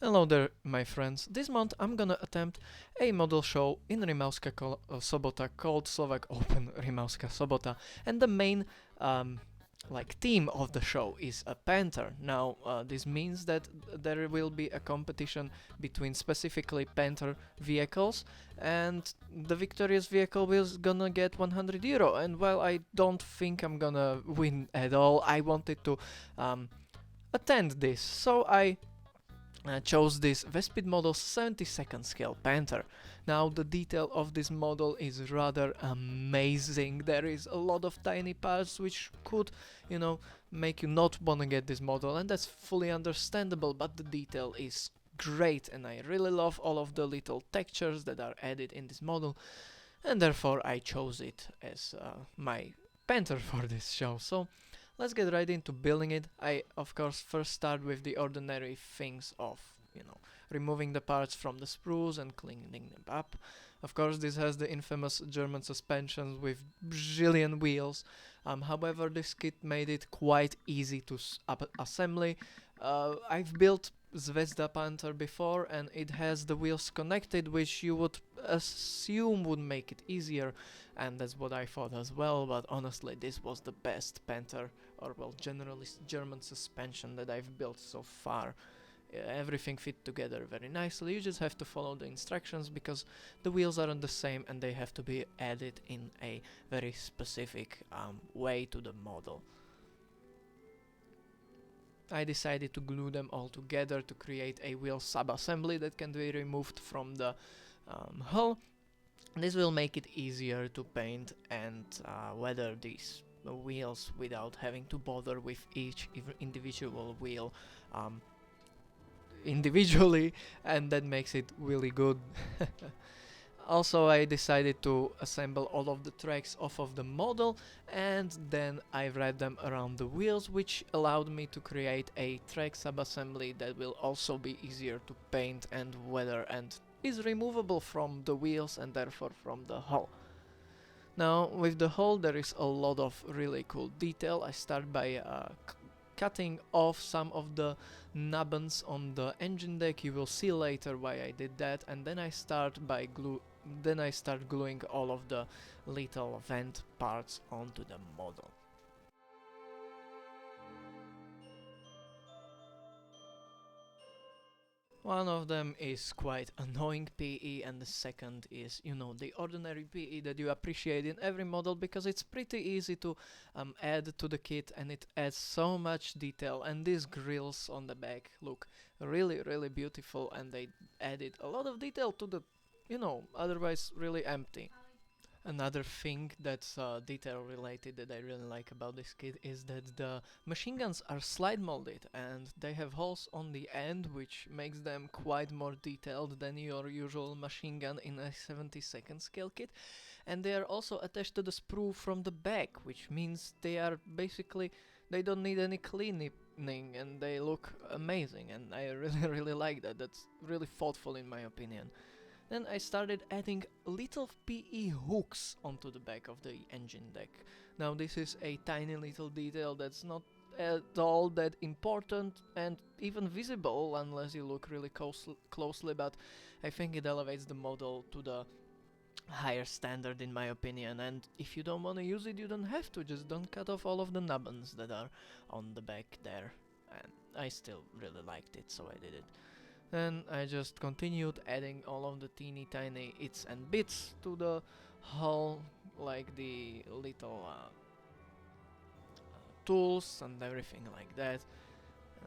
Hello there, my friends. This month I'm gonna attempt a model show in Sobota called Slovak Open Rimavská Sobota, and the main theme of the show is a panther. Now, this means that there will be a competition between specifically panther vehicles, and the victorious vehicle is gonna get 100 euro. And while I don't think I'm gonna win at all, I wanted to attend this, so I chose this Vespid model 72nd scale Panther. Now the detail of this model is rather amazing. There is a lot of tiny parts which could, make you not wanna get this model, and that's fully understandable, but the detail is great and I really love all of the little textures that are added in this model, and therefore I chose it as my Panther for this show. So let's get right into building it. I, of course, first start with the ordinary things of, removing the parts from the sprues and cleaning them up. Of course, this has the infamous German suspensions with bajillion wheels. However, this kit made it quite easy to assembly. I've built Zvezda Panther before, and it has the wheels connected, which you would assume would make it easier, and that's what I thought as well. But honestly, this was the best Panther, or well, generally German suspension that I've built so far. Everything fit together very nicely. You just have to follow the instructions because the wheels aren't the same and they have to be added in a very specific way to the model. I decided to glue them all together to create a wheel sub-assembly that can be removed from the hull. This will make it easier to paint and weather these wheels without having to bother with each individual wheel individually, and that makes it really good. Also, I decided to assemble all of the tracks off of the model, and then I wrapped them around the wheels, which allowed me to create a track sub-assembly that will also be easier to paint and weather and is removable from the wheels and therefore from the hull. Now, with the hull there is a lot of really cool detail. I start by cutting off some of the nubbins on the engine deck. You will see later why I did that, and then I start gluing all of the little vent parts onto the model. One of them is quite annoying PE, and the second is, the ordinary PE that you appreciate in every model because it's pretty easy to add to the kit and it adds so much detail. And these grills on the back look really, really beautiful, and they added a lot of detail to the, otherwise really empty. Another thing that's detail related that I really like about this kit is that the machine guns are slide molded and they have holes on the end, which makes them quite more detailed than your usual machine gun in a 72nd scale kit, and they are also attached to the sprue from the back, which means they don't need any cleaning and they look amazing, and I really really like that. That's really thoughtful in my opinion. Then I started adding little PE hooks onto the back of the engine deck. Now this is a tiny little detail that's not at all that important and even visible unless you look really closely, but I think it elevates the model to the higher standard in my opinion, and if you don't want to use it you don't have to, just don't cut off all of the nubbins that are on the back there, and I still really liked it, so I did it. Then I just continued adding all of the teeny tiny its and bits to the hull, like the little tools and everything like that.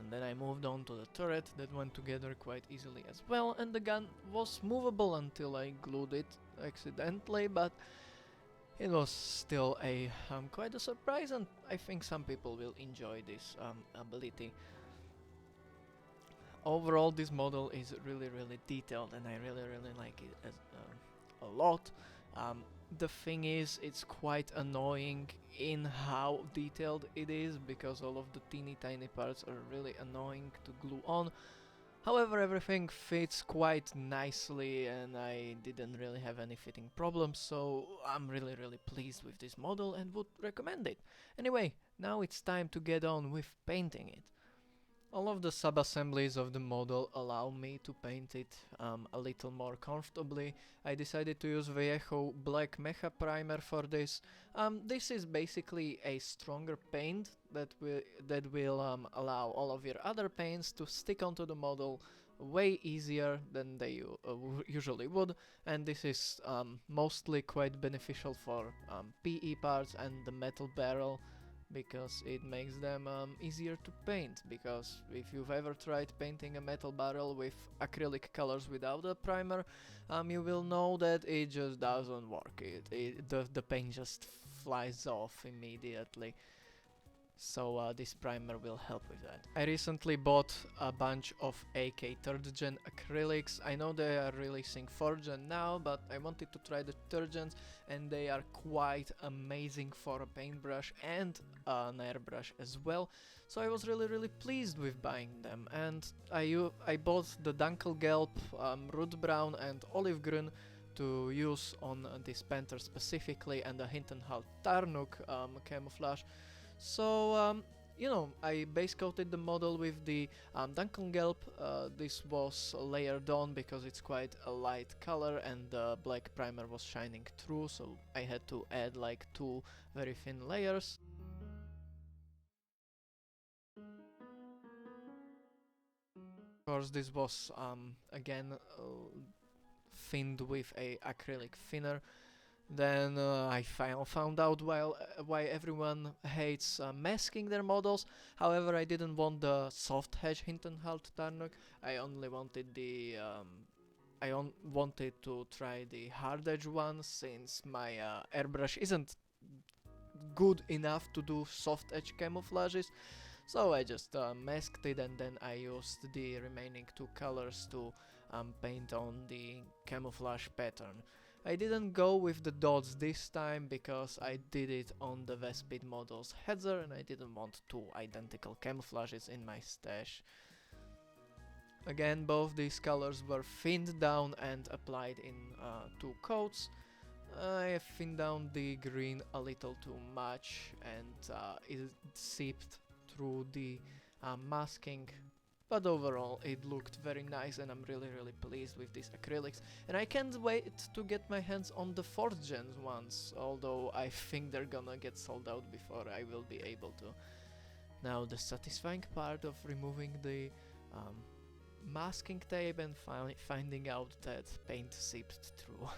And then I moved on to the turret that went together quite easily as well, and the gun was movable until I glued it accidentally, but it was still a quite a surprise, and I think some people will enjoy this ability. Overall, this model is really really detailed and I really really like it a lot. The thing is, it's quite annoying in how detailed it is because all of the teeny tiny parts are really annoying to glue on. However, everything fits quite nicely and I didn't really have any fitting problems, so I'm really really pleased with this model and would recommend it. Anyway, now it's time to get on with painting it. All of the sub-assemblies of the model allow me to paint it a little more comfortably. I decided to use Vallejo Black Mecha Primer for this. This is basically a stronger paint that will allow all of your other paints to stick onto the model way easier than they usually would, and this is mostly quite beneficial for PE parts and the metal barrel, because it makes them easier to paint. Because if you've ever tried painting a metal barrel with acrylic colors without a primer, you will know that it just doesn't work. The paint just flies off immediately. So this primer will help with that. I recently bought a bunch of AK 3rd gen acrylics. I know they are releasing 4th gen now, but I wanted to try the 3rd gens, and they are quite amazing for a paintbrush and an airbrush as well. So I was really pleased with buying them, and I bought the Dunkelgelb, Root Brown and Olive Green to use on this Panther specifically, and the Hintenhalt Tarnuk camouflage. So, you know, I base coated the model with the Dunkelgelb. This was layered on because it's quite a light color and the black primer was shining through, so I had to add like 2 very thin layers. Of course, this was again thinned with a acrylic thinner. Then I found out why everyone hates masking their models. However, I didn't want the soft hedge Hintenhalt Tarnuk. I only wanted the wanted to try the hard edge one, since my airbrush isn't good enough to do soft edge camouflages. So I just masked it, and then I used the remaining 2 colors to paint on the camouflage pattern. I didn't go with the dots this time because I did it on the Vespid model's header and I didn't want 2 identical camouflages in my stash. Again, both these colors were thinned down and applied in 2 coats. I thinned down the green a little too much, and it seeped through the masking. But overall, it looked very nice, and I'm really pleased with these acrylics. And I can't wait to get my hands on the 4th gen ones, although I think they're gonna get sold out before I will be able to. Now, the satisfying part of removing the masking tape and finding out that paint seeped through.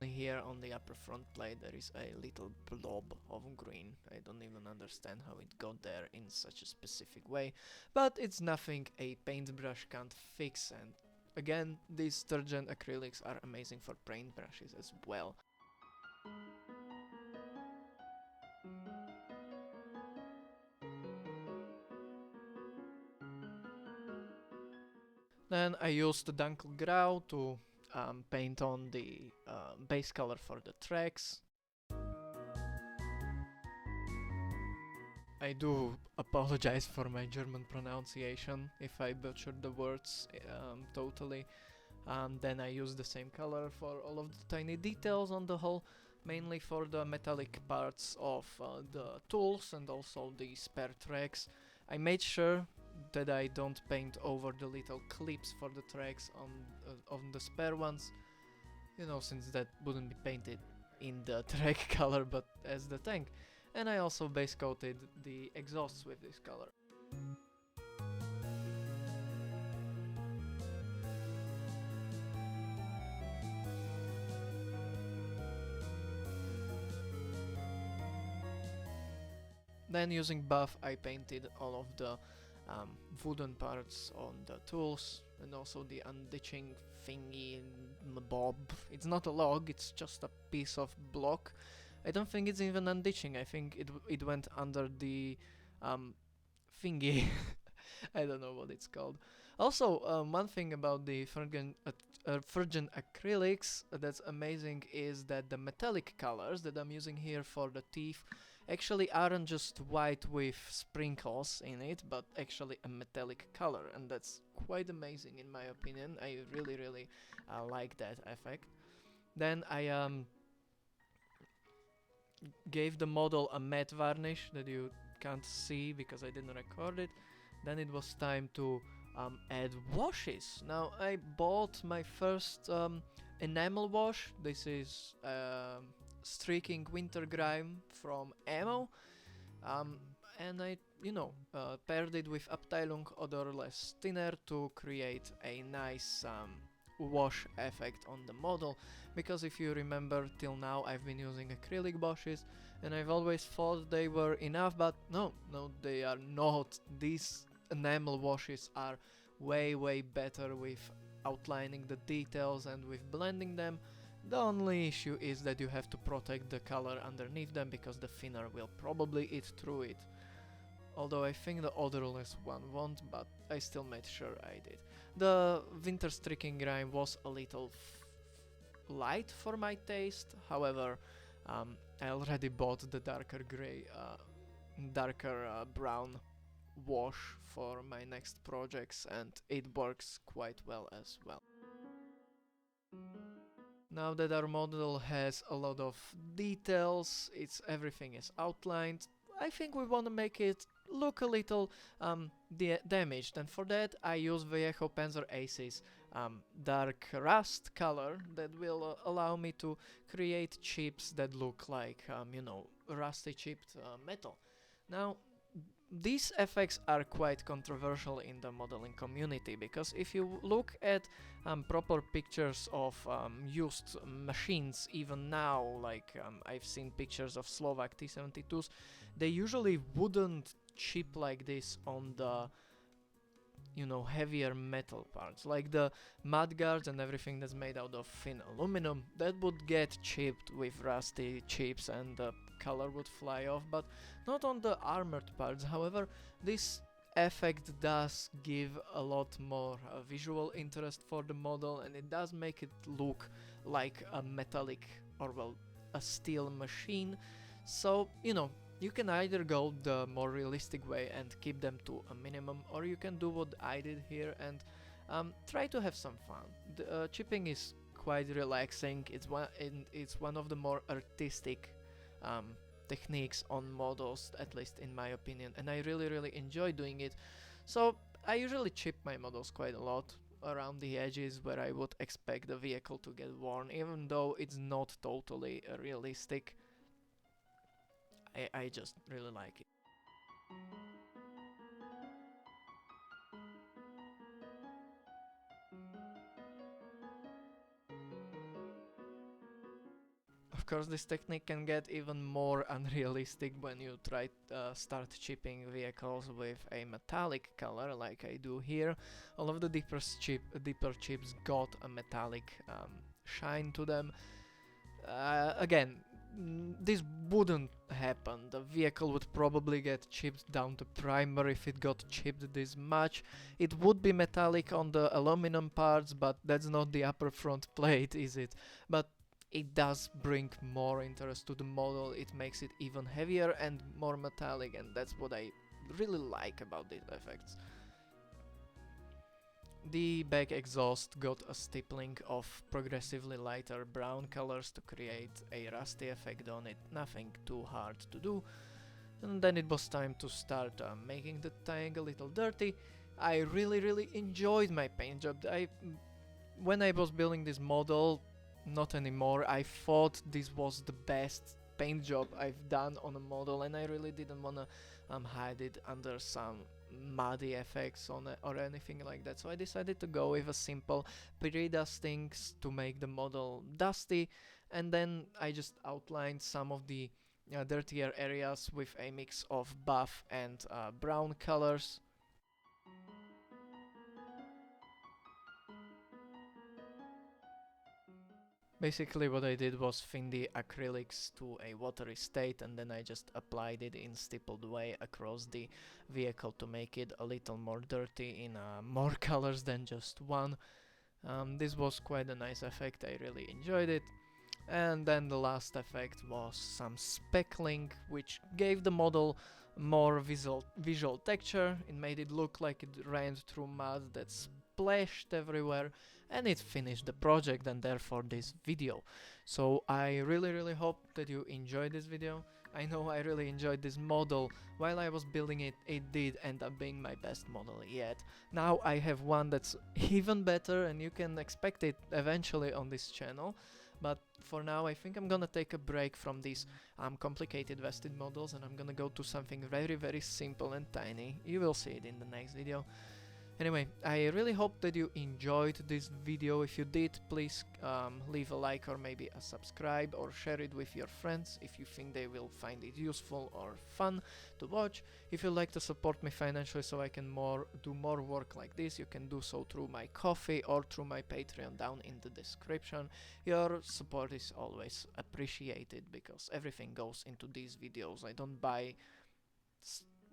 Here on the upper front plate there is a little blob of green. I don't even understand how it got there in such a specific way, but it's nothing a paintbrush can't fix, and again, these 3rd gen acrylics are amazing for paintbrushes as well. Then I used the Dunkelgrau to paint on the base color for the tracks. I do apologize for my German pronunciation if I butchered the words totally. Then I used the same color for all of the tiny details on the hull, mainly for the metallic parts of the tools and also the spare tracks. I made sure that I don't paint over the little clips for the tracks on the spare ones, you know, since that wouldn't be painted in the track color but as the tank. And I also base coated the exhausts with this color. Then using buff I painted all of the wooden parts on the tools, and also the unditching thingy bob. It's not a log, it's just a piece of block. I don't think it's even unditching, I think it went under the thingy. I don't know what it's called. Also, one thing about the virgin acrylics that's amazing is that the metallic colors that I'm using here for the teeth actually aren't just white with sprinkles in it, but actually a metallic color, and that's quite amazing in my opinion. I really like that effect. Then I gave the model a matte varnish that you can't see because I didn't record it. Then it was time to add washes. Now I bought my first enamel wash. This is Streaking Winter Grime from Ammo. And I, paired it with Abteilung Odorless Thinner to create a nice wash effect on the model, because if you remember, till now I've been using acrylic washes and I've always thought they were enough, but no, they are not. These enamel washes are way better with outlining the details and with blending them. The only issue is that you have to protect the color underneath them because the thinner will probably eat through it. Although I think the odorless one won't, but I still made sure I did. The Winter Streaking Grime was a little light for my taste, however, I already bought the darker grey, darker brown wash for my next projects, and it works quite well as well. Now that our model has a lot of details, everything is outlined, I think we want to make it look a little damaged, and for that I use Vallejo Panther Ausf's dark rust color that will allow me to create chips that look like, rusty chipped metal. Now, these effects are quite controversial in the modeling community, because if you look at proper pictures of used machines, even now, like I've seen pictures of Slovak T-72s, they usually wouldn't chip like this on the heavier metal parts, like the mudguards and everything that's made out of thin aluminum. That would get chipped with rusty chips and the color would fly off, but not on the armored parts. However, this effect does give a lot more visual interest for the model, and it does make it look like a metallic, or well, a steel machine. So, you can either go the more realistic way and keep them to a minimum, or you can do what I did here and try to have some fun. The chipping is quite relaxing. It's one of the more artistic techniques on models, at least in my opinion, and I really enjoy doing it. So I usually chip my models quite a lot around the edges where I would expect the vehicle to get worn, even though it's not totally realistic. I just really like it. Of course, this technique can get even more unrealistic when you start chipping vehicles with a metallic color, like I do here. All of the deeper chips got a metallic shine to them. Again, this wouldn't happen. The vehicle would probably get chipped down to primer if it got chipped this much. It would be metallic on the aluminum parts, but that's not the upper front plate, is it? But it does bring more interest to the model. It makes it even heavier and more metallic, and that's what I really like about these effects. The back exhaust got a stippling of progressively lighter brown colors to create a rusty effect on it, nothing too hard to do. And then it was time to start making the tank a little dirty. I really enjoyed my paint job. When I was building this model, not anymore, I thought this was the best paint job I've done on a model, and I really didn't want to hide it under some muddy effects on it or anything like that. So I decided to go with a simple pre-dusting to make the model dusty, and then I just outlined some of the dirtier areas with a mix of buff and brown colors. Basically what I did was thin the acrylics to a watery state, and then I just applied it in stippled way across the vehicle to make it a little more dirty in more colors than just one. This was quite a nice effect, I really enjoyed it. And then the last effect was some speckling, which gave the model more visual texture. It made it look like it ran through mud that splashed everywhere, and it finished the project and therefore this video. So I really hope that you enjoyed this video. I know I really enjoyed this model. While I was building it, it did end up being my best model yet. Now I have one that's even better, and you can expect it eventually on this channel. But for now, I think I'm gonna take a break from these complicated Vespid models, and I'm gonna go to something very simple and tiny. You will see it in the next video. Anyway, I really hope that you enjoyed this video. If you did, please leave a like or maybe a subscribe, or share it with your friends if you think they will find it useful or fun to watch. If you'd like to support me financially so I can do more work like this, you can do so through my Ko-fi or through my Patreon down in the description. Your support is always appreciated because everything goes into these videos. I don't buy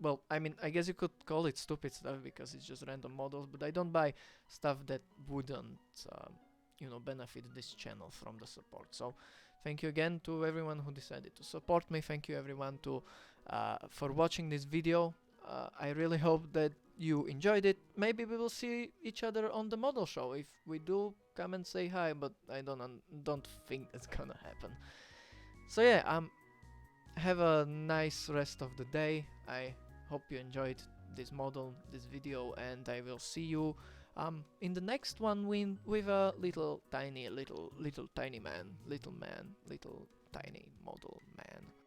well, I mean, I guess you could call it stupid stuff because it's just random models, but I don't buy stuff that wouldn't, you know, benefit this channel from the support. So, thank you again to everyone who decided to support me. Thank you everyone for watching this video. I really hope that you enjoyed it. Maybe we will see each other on the model show. If we do, come and say hi, but I don't think that's gonna happen. So yeah, have a nice rest of the day. I hope you enjoyed this model, this video, and I will see you in the next one with a little tiny model man.